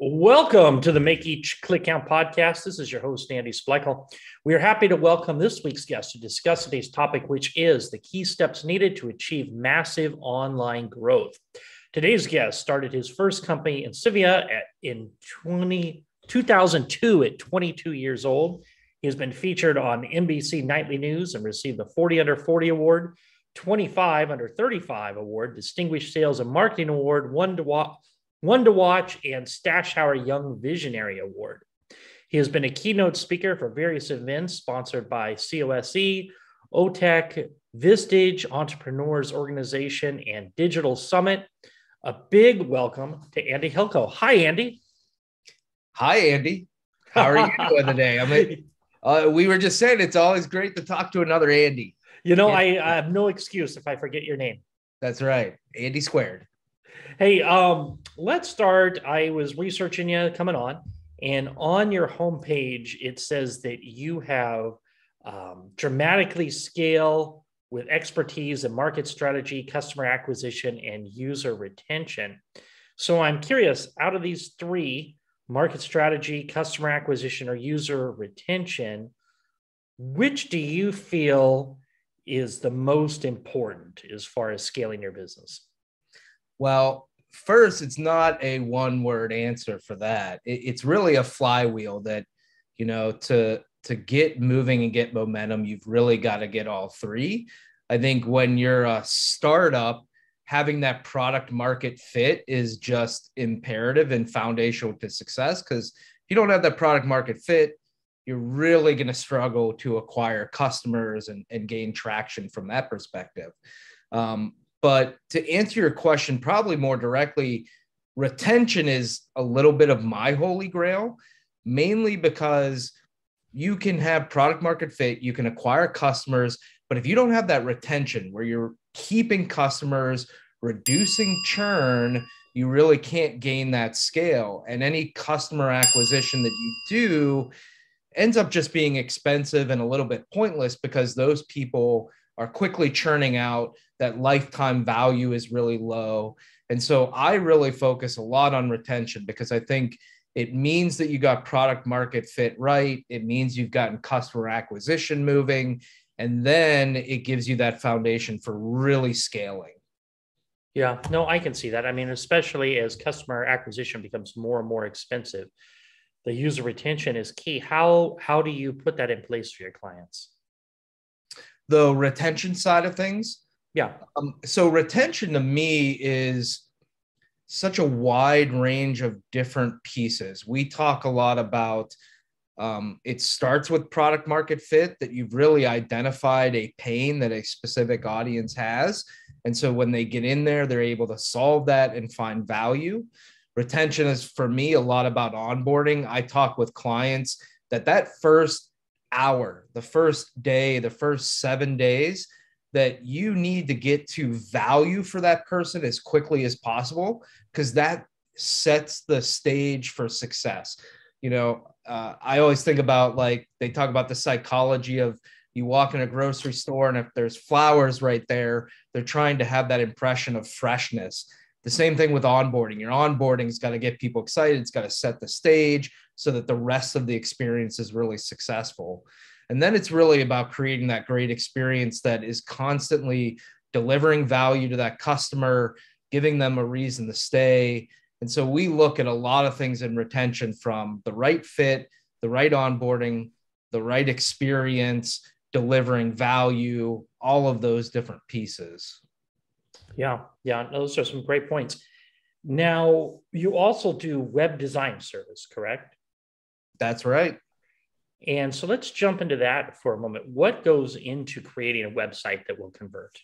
Welcome to the Make Each Click Count podcast. This is your host, Andy Spleichel. We are happy to welcome this week's guest to discuss today's topic, which is the key steps needed to achieve massive online growth. Today's guest started his first company Incivia in 2002 at 22 years old. He has been featured on NBC Nightly News and received the 40 Under 40 Award, 25 Under 35 Award, Distinguished Sales and Marketing Award, One to Watch, and Stashauer Young Visionary Award. He has been a keynote speaker for various events sponsored by COSE, OTEC, Vistage, Entrepreneurs Organization, and Digital Summit. A big welcome to Andy Hilko. Hi, Andy. Hi, Andy. How are you doing today? We were just saying it's always great to talk to another Andy. You know, I have no excuse if I forget your name. That's right. Andy squared. Hey, let's start. I was researching you coming on, and on your homepage, it says that you have dramatically scale with expertise in market strategy, customer acquisition, and user retention. So I'm curious, out of these three, market strategy, customer acquisition, or user retention, which do you feel is the most important as far as scaling your business? Well, first, it's not a one-word answer for that. It's really a flywheel that, you know, to get moving and get momentum, you've really got to get all three. I think when you're a startup, having that product market fit is just imperative and foundational to success, because if you don't have that product market fit, you're really going to struggle to acquire customers and gain traction from that perspective. But to answer your question, probably more directly, retention is a little bit of my holy grail, mainly because you can have product market fit, you can acquire customers, but if you don't have that retention where you're keeping customers, reducing churn, you really can't gain that scale. And any customer acquisition that you do ends up just being expensive and a little bit pointless, because those people are quickly churning out. That lifetime value is really low. And so I really focus a lot on retention, because I think it means that you got product market fit right. It means you've gotten customer acquisition moving, and then it gives you that foundation for really scaling. Yeah, no, I can see that. I mean, especially as customer acquisition becomes more and more expensive, the user retention is key. How do you put that in place for your clients? The retention side of things. Yeah. So retention to me is such a wide range of different pieces. We talk a lot about it starts with product market fit, that you've really identified a pain that a specific audience has. And so when they get in there, they're able to solve that and find value. Retention is, for me, a lot about onboarding. I talk with clients that first hour, the first day, the first 7 days, that you need to get to value for that person as quickly as possible, because that sets the stage for success. You know, I always think about, like, they talk about the psychology of, you walk in a grocery store and if there's flowers right there, they're trying to have that impression of freshness. The same thing with onboarding. Your onboarding's got to get people excited. It's got to set the stage so that the rest of the experience is really successful. And then it's really about creating that great experience that is constantly delivering value to that customer, giving them a reason to stay. And so we look at a lot of things in retention, from the right fit, the right onboarding, the right experience, delivering value, all of those different pieces. Yeah, those are some great points. Now, you also do web design service, correct? That's right. And so let's jump into that for a moment. What goes into creating a website that will convert?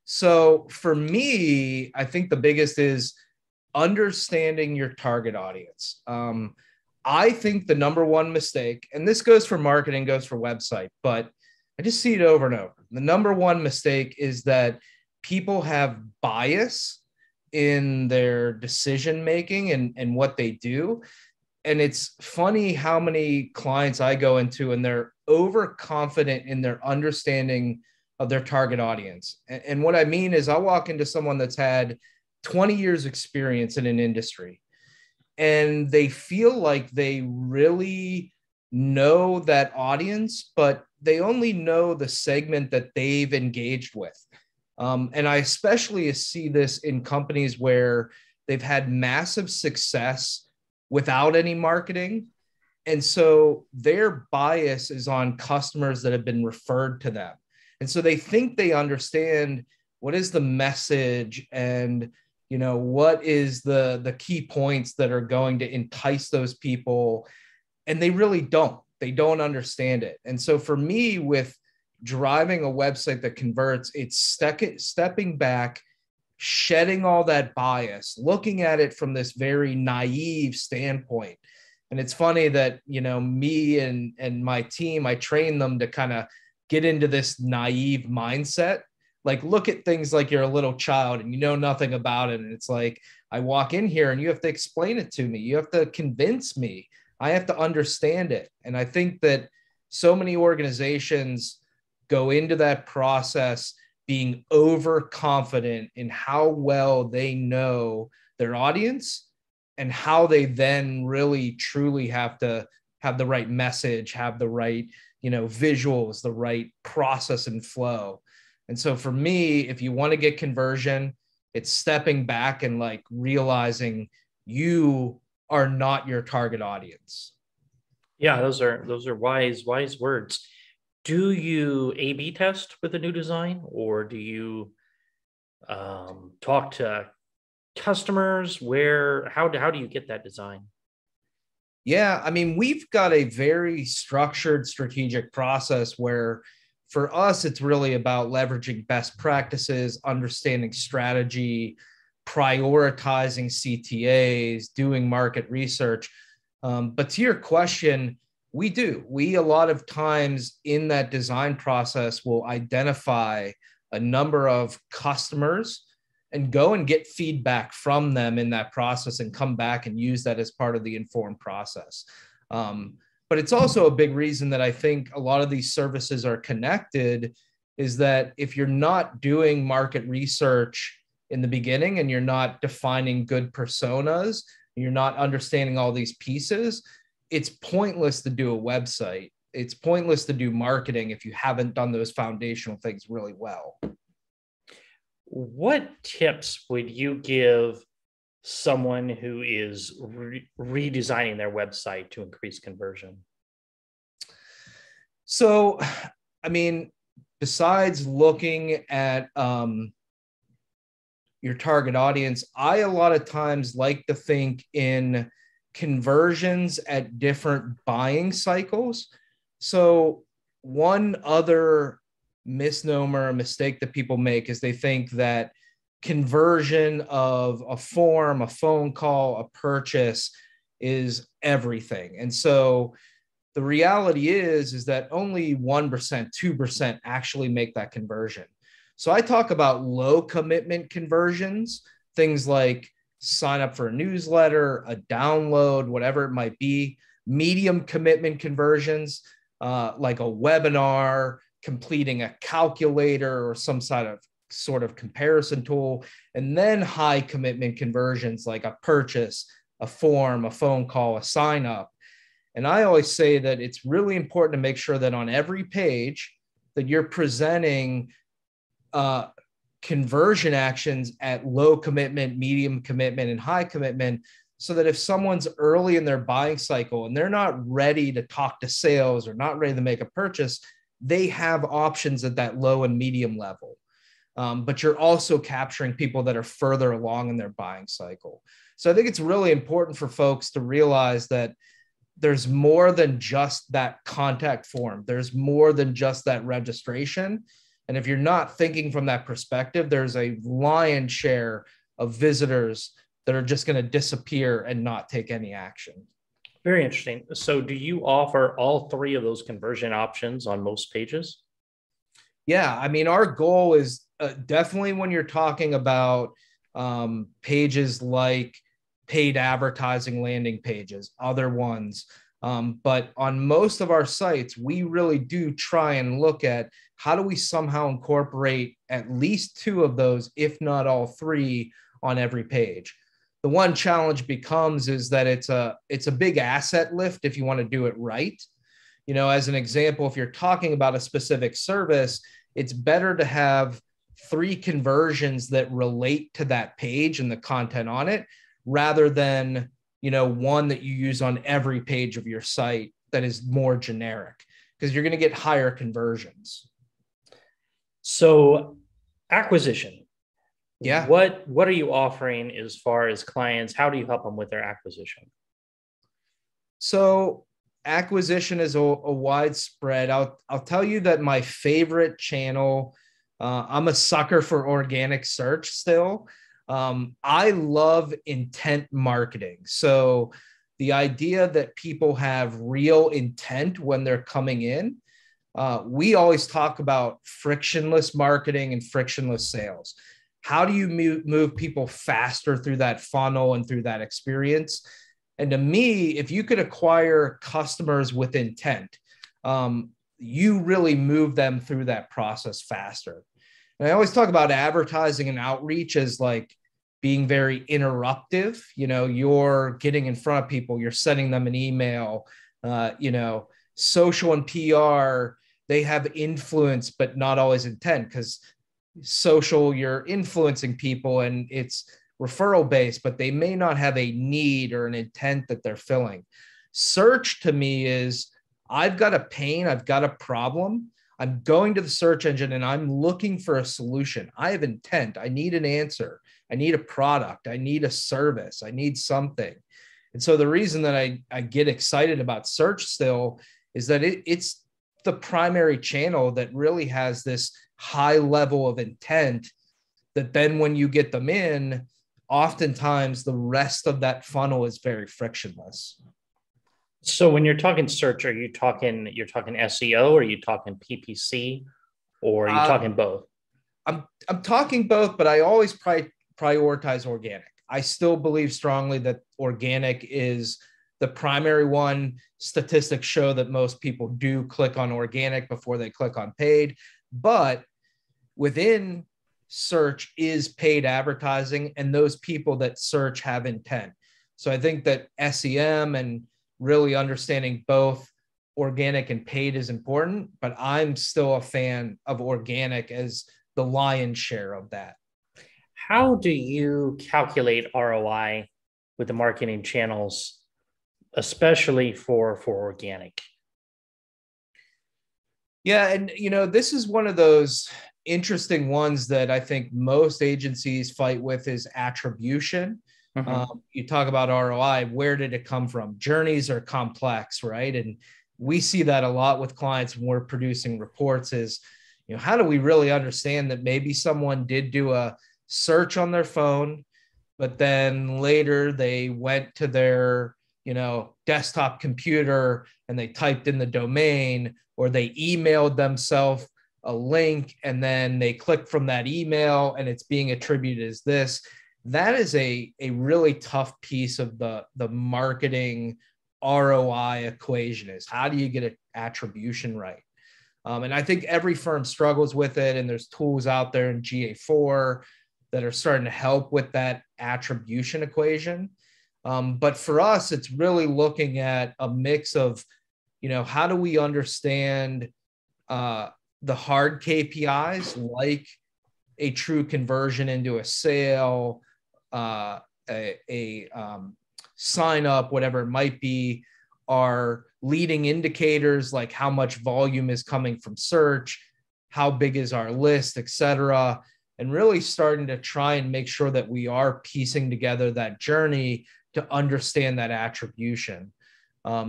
So for me, I think the biggest is understanding your target audience. I think the number one mistake, and this goes for marketing, goes for website, but I just see it over and over. The number one mistake is that people have bias in their decision-making and what they do. And it's funny how many clients I go into and they're overconfident in their understanding of their target audience. And what I mean is, I'll walk into someone that's had 20 years experience in an industry, and they feel like they really know that audience, but they only know the segment that they've engaged with. And I especially see this in companies where they've had massive success without any marketing. And so their bias is on customers that have been referred to them. And so they think they understand what is the message and what is the key points that are going to entice those people, and they don't understand it. And so for me, with driving a website that converts, it's stepping back, shedding all that bias, looking at it from this very naive standpoint. And it's funny that me and my team, I train them to kind of get into this naive mindset. Like, look at things like you're a little child and you know nothing about it. And it's like, I walk in here and you have to explain it to me. You have to convince me. I have to understand it. And I think that so many organizations go into that process being overconfident in how well they know their audience and how they then really truly have to have the right message, have the right, visuals, the right process and flow. And so for me, if you want to get conversion, it's stepping back and like realizing you are not your target audience. Yeah, those are wise words. Do you A/B test with a new design, or do you talk to customers? How do you get that design? Yeah, I mean, we've got a very structured strategic process where for us, it's really about leveraging best practices, understanding strategy, prioritizing CTAs, doing market research. But to your question, we a lot of times in that design process will identify a number of customers and go and get feedback from them in that process and come back and use that as part of the informed process. But it's also a big reason that I think a lot of these services are connected is that if you're not doing market research in the beginning and you're not defining good personas, you're not understanding all these pieces, it's pointless to do a website. It's pointless to do marketing if you haven't done those foundational things really well. What tips would you give someone who is redesigning their website to increase conversion? So, I mean, besides looking at your target audience, I a lot of times like to think in conversions at different buying cycles. So one other misnomer, mistake that people make is they think that conversion of a form, a phone call, a purchase is everything. And so the reality is that only 1%, 2% actually make that conversion. So I talk about low commitment conversions, things like sign up for a newsletter, a download, whatever it might be. Medium commitment conversions, like a webinar, completing a calculator or some sort of comparison tool. And then high commitment conversions like a purchase, a form, a phone call, a sign up. And I always say that it's really important to make sure that on every page that you're presenting conversion actions at low commitment, medium commitment, and high commitment, so that if someone's early in their buying cycle and they're not ready to talk to sales or not ready to make a purchase, they have options at that low and medium level. But you're also capturing people that are further along in their buying cycle. So I think it's really important for folks to realize that there's more than just that contact form. There's more than just that registration. And if you're not thinking from that perspective, there's a lion's share of visitors that are just going to disappear and not take any action. Very interesting. So do you offer all three of those conversion options on most pages? Yeah, I mean, our goal is definitely when you're talking about pages like paid advertising landing pages, other ones. But on most of our sites, we really do try and look at how do we somehow incorporate at least two of those, if not all three, on every page. The one challenge becomes is that it's a big asset lift if you want to do it right. You know, as an example, if you're talking about a specific service, it's better to have 3 conversions that relate to that page and the content on it, rather than, you know, one that you use on every page of your site that is more generic, because you're going to get higher conversions. So acquisition. Yeah. What are you offering as far as clients? How do you help them with their acquisition? So acquisition is a widespread. I'll tell you that my favorite channel, I'm a sucker for organic search still. I love intent marketing. So the idea that people have real intent when they're coming in. We always talk about frictionless marketing and frictionless sales. How do you move people faster through that funnel and through that experience? And to me, if you could acquire customers with intent, you really move them through that process faster. And I always talk about advertising and outreach as like being very interruptive. You know, you're getting in front of people, you're sending them an email, you know, social and PR, they have influence, but not always intent, because social, you're influencing people and it's referral based, but they may not have a need or an intent that they're filling. Search to me is, I've got a pain, I've got a problem. I'm going to the search engine and I'm looking for a solution. I have intent. I need an answer. I need a product. I need a service. I need something. And so the reason that I get excited about search still is that it's the primary channel that really has this high level of intent that then when you get them in, oftentimes the rest of that funnel is very frictionless. So when you're talking search, you're talking SEO, or are you talking PPC, or are you talking both? I'm talking both, but I always prioritize organic. I still believe strongly that organic is the primary one. Statistics show that most people do click on organic before they click on paid, but within search is paid advertising, and those people that search have intent. So I think that SEM and really understanding both organic and paid is important, but I'm still a fan of organic as the lion's share of that. How do you calculate ROI with the marketing channels, especially for organic? Yeah, and you know, this is one of those interesting ones that I think most agencies fight with is attribution. You talk about ROI, where did it come from? Journeys are complex, right? And we see that a lot with clients when we're producing reports is, you know, how do we really understand that maybe someone did do a search on their phone, but then later they went to their, you know, desktop computer and they typed in the domain, or they emailed themselves a link and then they click from that email and it's being attributed as this. That is a really tough piece of the marketing ROI equation, is how do you get an attribution right? And I think every firm struggles with it, and there's tools out there in GA4 that are starting to help with that attribution equation. But for us, it's really looking at a mix of, you know, how do we understand the hard KPIs, like a true conversion into a sale, a sign up, whatever it might be, are leading indicators like how much volume is coming from search, how big is our list, et cetera, and really starting to try and make sure that we are piecing together that journey to understand that attribution.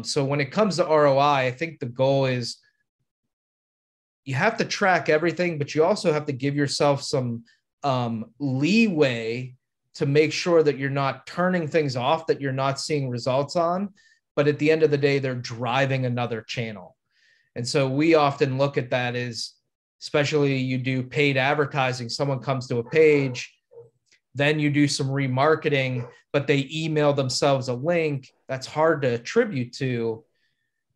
So when it comes to ROI, I think the goal is you have to track everything, but you also have to give yourself some leeway to make sure that you're not turning things off, that you're not seeing results on, but at the end of the day, they're driving another channel. And so we often look at that as, especially you do paid advertising, someone comes to a page, then you do some remarketing, but they email themselves a link. That's hard to attribute to.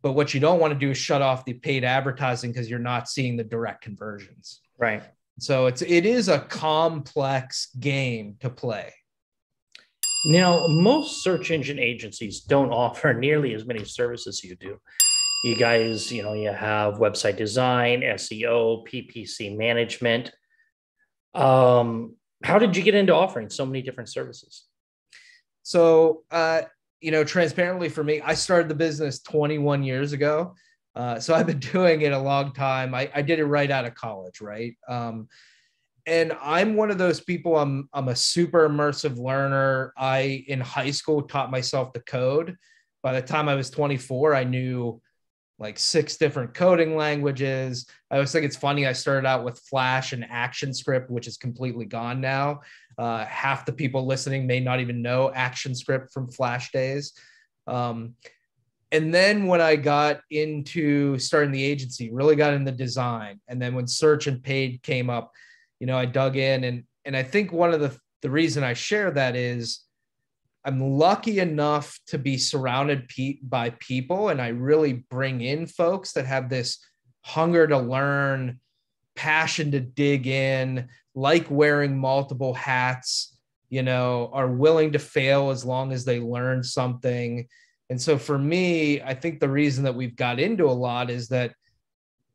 But what you don't want to do is shut off the paid advertising because you're not seeing the direct conversions. Right. So it is a complex game to play. Now, most search engine agencies don't offer nearly as many services you do. You guys, you have website design, SEO, PPC management. How did you get into offering so many different services? So, transparently for me, I started the business 21 years ago. So I've been doing it a long time. I did it right out of college, right? And I'm one of those people. I'm a super immersive learner. I in high school taught myself to code. By the time I was 24, I knew like six different coding languages. I always think it's funny. I started out with Flash and ActionScript, which is completely gone now. Half the people listening may not even know ActionScript from Flash days. And then when I got into starting the agency, really got into design. And then when search and paid came up, I dug in. And I think one of the reason I share that is I'm lucky enough to be surrounded by people, and I really bring in folks that have this hunger to learn, passion to dig in, like wearing multiple hats, are willing to fail as long as they learn something. And so for me, I think the reason that we've got into a lot is that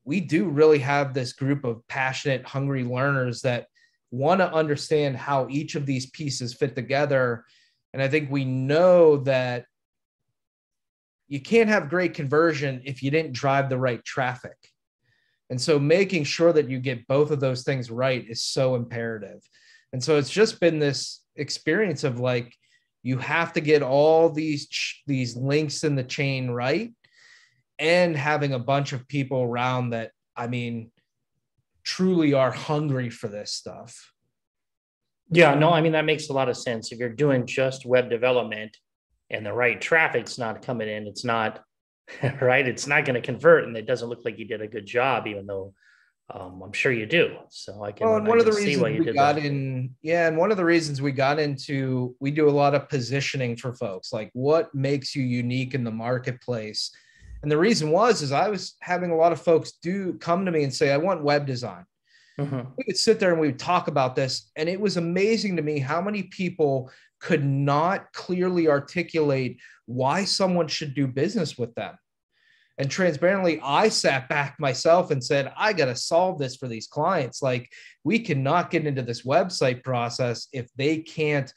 we do really have this group of passionate, hungry learners that want to understand how each of these pieces fit together. And I think we know that you can't have great conversion if you didn't drive the right traffic. And so making sure that you get both of those things right is so imperative. And so it's just been this experience of like, you have to get all these links in the chain right, and having a bunch of people around that, truly are hungry for this stuff. Yeah, no, that makes a lot of sense. If you're doing just web development and the right traffic's not coming in, it's not right. It's not going to convert, and it doesn't look like you did a good job, even though I'm sure you do. So I can. Well, and one of the reasons we got in, and one of the reasons we got into, we do a lot of positioning for folks, like what makes you unique in the marketplace. And the reason is I was having a lot of folks come to me and say, I want web design. Mm-hmm. We would sit there and we would talk about this. And it was amazing to me how many people could not clearly articulate why someone should do business with them. And transparently, I sat back myself and said, I got to solve this for these clients. Like, we cannot get into this website process if they can't,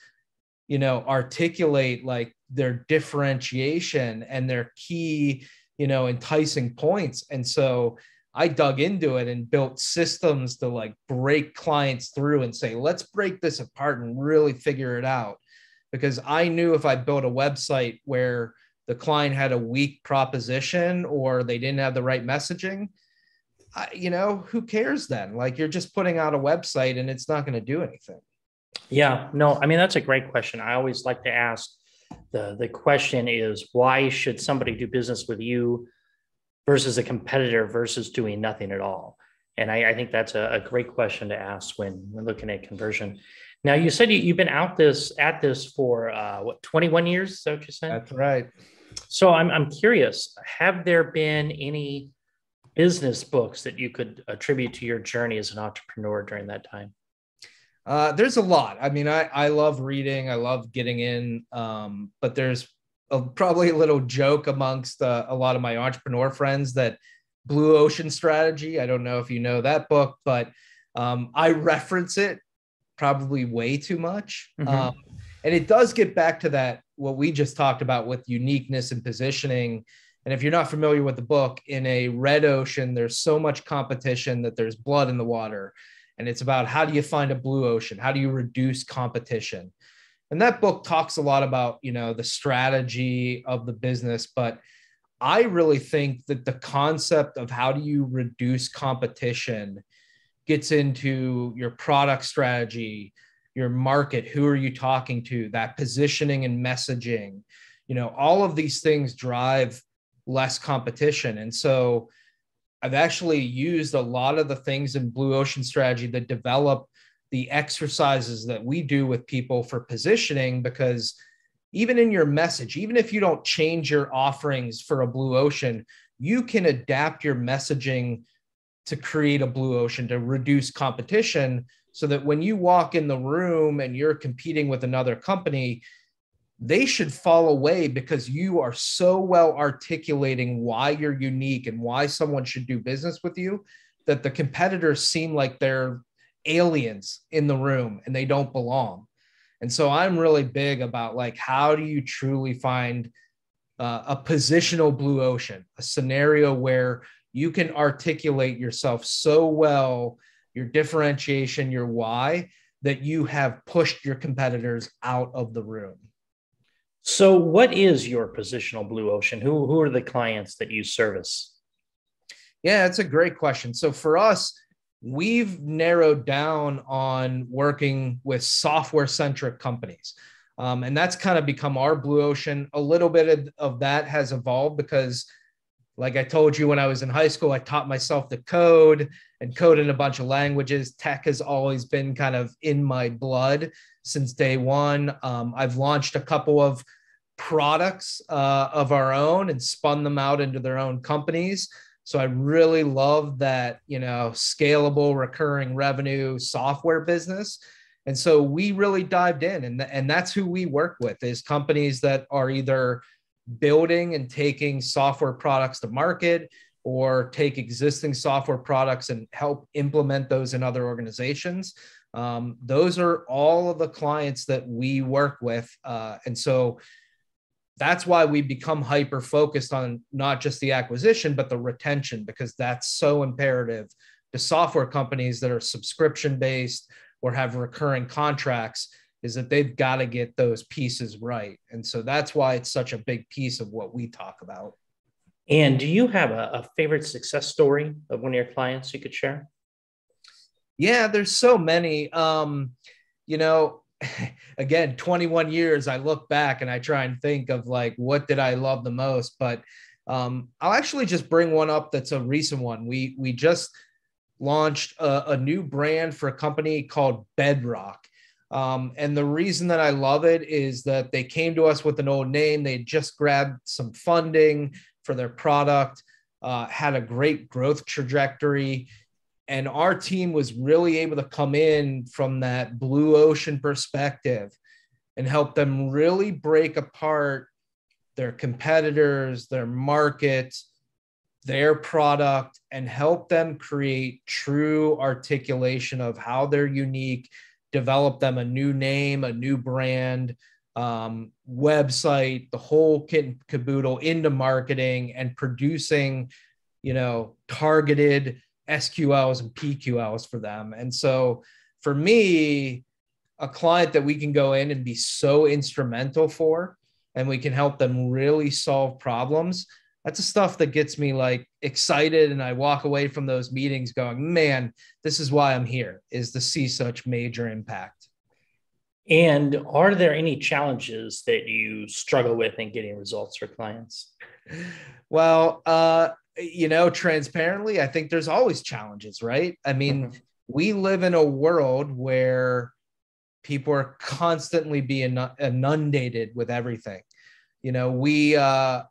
articulate like their differentiation and their key, enticing points. And so I dug into it and built systems to like break clients through and say, let's break this apart and really figure it out. Because I knew if I built a website where the client had a weak proposition or they didn't have the right messaging, who cares then? Like, you're just putting out a website and it's not going to do anything. Yeah, no, that's a great question. I always like to ask the question is, why should somebody do business with you versus a competitor versus doing nothing at all? And I think that's a great question to ask when looking at conversion. Now, you said you've been at this for 21 years? Is that what you said? That's right. So I'm curious, have there been any business books that you could attribute to your journey as an entrepreneur during that time? There's a lot. I love reading. I love getting in. But there's probably a little joke amongst a lot of my entrepreneur friends that Blue Ocean Strategy, I don't know if you know that book, but I reference it probably way too much. Mm-hmm. And it does get back to that, what we just talked about with uniqueness and positioning. And if you're not familiar with the book, in a red ocean, there's so much competition that there's blood in the water. And it's about, how do you find a blue ocean? How do you reduce competition? And that book talks a lot about, the strategy of the business. But I really think that the concept of how do you reduce competition gets into your product strategy, your market, who are you talking to, that positioning and messaging, all of these things drive less competition. And so I've actually used a lot of the things in Blue Ocean Strategy that develop the exercises that we do with people for positioning, because even in your message, even if you don't change your offerings for a blue ocean, you can adapt your messaging to create a blue ocean, to reduce competition, so that when you walk in the room and you're competing with another company, they should fall away because you are so well articulating why you're unique and why someone should do business with you, that the competitors seem like they're aliens in the room and they don't belong. And so I'm really big about like, how do you truly find a positional blue ocean, a scenario where you can articulate yourself so well, your differentiation, your why, that you have pushed your competitors out of the room. So what is your positional blue ocean? Who are the clients that you service? Yeah, it's a great question. So for us, we've narrowed down on working with software centric companies. And that's kind of become our blue ocean. A little bit of that has evolved because, like I told you, when I was in high school, I taught myself to code and code in a bunch of languages. Tech has always been kind of in my blood since day one. I've launched a couple of products of our own and spun them out into their own companies. So I really love that, scalable recurring revenue software business. And so we really dived in, and that's who we work with, is companies that are either building and taking software products to market, or take existing software products and help implement those in other organizations. Those are all of the clients that we work with. And so that's why we become hyper focused on not just the acquisition, but the retention, because that's so imperative to software companies that are subscription based or have recurring contracts, is that they've got to get those pieces right. And so that's why it's such a big piece of what we talk about. And do you have a favorite success story of one of your clients you could share? Yeah, there's so many. Again, 21 years, I look back and I try and think of like, what did I love the most? But I'll actually just bring one up that's a recent one. We just launched a new brand for a company called Bedrock. And the reason that I love it is that they came to us with an old name. They just grabbed some funding for their product, had a great growth trajectory. And our team was really able to come in from that blue ocean perspective and help them really break apart their competitors, their market, their product, and help them create true articulation of how they're unique, develop them a new name, a new brand, website, the whole kit and caboodle into marketing and producing, targeted SQLs and PQLs for them. And so for me, a client that we can go in and be so instrumental for, and we can help them really solve problems, that's the stuff that gets me like excited. And I walk away from those meetings going, man, this is why I'm here, is to see such major impact. And are there any challenges that you struggle with in getting results for clients? Well, transparently, I think there's always challenges, right? I mean, we live in a world where people are constantly being inundated with everything. We, a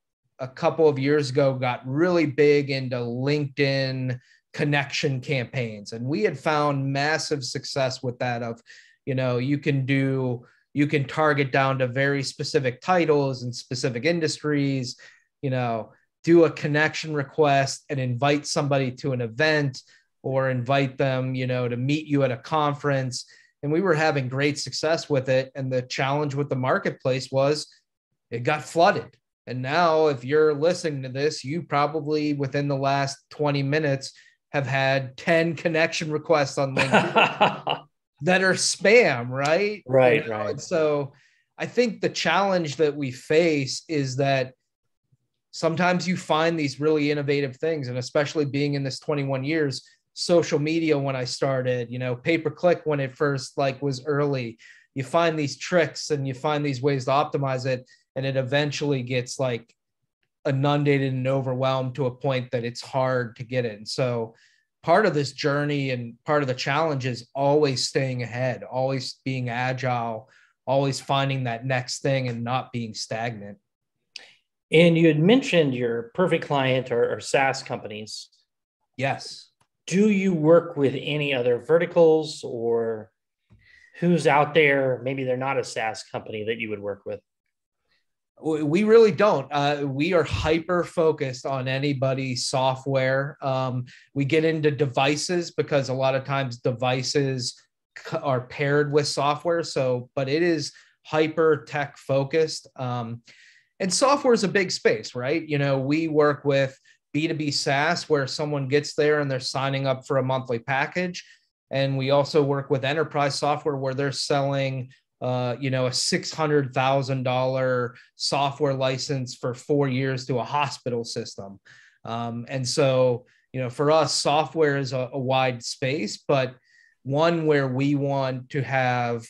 couple of years ago, got really big into LinkedIn connection campaigns. And we had found massive success with that of, you can target down to very specific titles and specific industries, do a connection request and invite somebody to an event, or invite them, to meet you at a conference. And we were having great success with it. And the challenge with the marketplace was it got flooded. And now if you're listening to this, you probably within the last 20 minutes have had 10 connection requests on LinkedIn that are spam, right? Right, right. And so I think the challenge that we face is that sometimes you find these really innovative things, and especially being in this 21 years, social media, when I started, pay-per-click, when it first was early, you find these tricks and you find these ways to optimize it. And it eventually gets inundated and overwhelmed to a point that it's hard to get it. And so part of this journey and part of the challenge is always staying ahead, always being agile, always finding that next thing and not being stagnant. And you had mentioned your perfect client or SaaS companies. Yes. Do you work with any other verticals, or who's out there? Maybe they're not a SaaS company that you would work with. We really don't. We are hyper focused on anybody's software. We get into devices because a lot of times devices are paired with software. So, but it is hyper tech focused. And software is a big space, right? You know, we work with B2B SaaS where someone gets there and they're signing up for a monthly package. And we also work with enterprise software where they're selling, a $600,000 software license for 4 years to a hospital system. And so, for us, software is a wide space, but one where we want to have,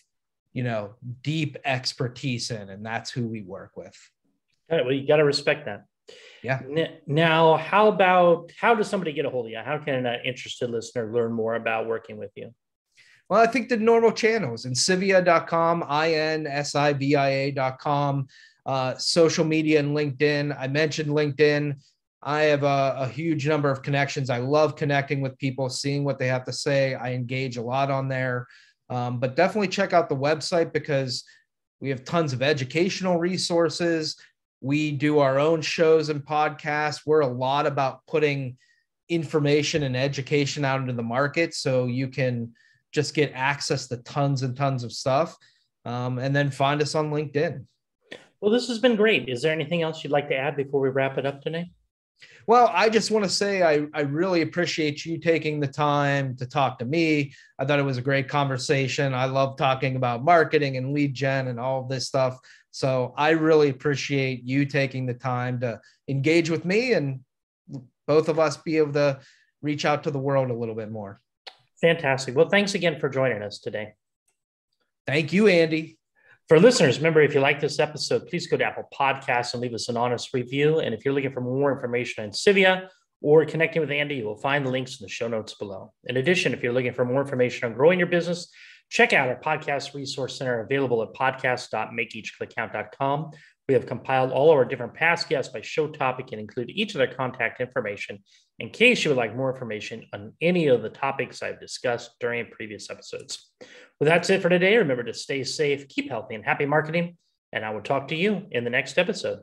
deep expertise in, and that's who we work with. All right, well, you got to respect that. Yeah. Now, how does somebody get a hold of you? How can an interested listener learn more about working with you? Well, I think the normal channels, insivia.com, insivia.com, social media and LinkedIn. I mentioned LinkedIn. I have a huge number of connections. I love connecting with people, seeing what they have to say. I engage a lot on there, but definitely check out the website because we have tons of educational resources. We do our own shows and podcasts. We're a lot about putting information and education out into the market so you can just get access to tons and tons of stuff. And then find us on LinkedIn. Well, this has been great. Is there anything else you'd like to add before we wrap it up today? Well, I just want to say I really appreciate you taking the time to talk to me. I thought it was a great conversation. I love talking about marketing and lead gen and all of this stuff. So I really appreciate you taking the time to engage with me and both of us be able to reach out to the world a little bit more. Fantastic. Well, thanks again for joining us today. Thank you, Andy. For listeners, remember, if you like this episode, please go to Apple Podcasts and leave us an honest review. And if you're looking for more information on Insivia or connecting with Andy, you will find the links in the show notes below. In addition, if you're looking for more information on growing your business, check out our podcast resource center available at podcast.makeeachclickcount.com. We have compiled all of our different past guests by show topic and include each of their contact information in case you would like more information on any of the topics I've discussed during previous episodes. Well, that's it for today. Remember to stay safe, keep healthy, and happy marketing. And I will talk to you in the next episode.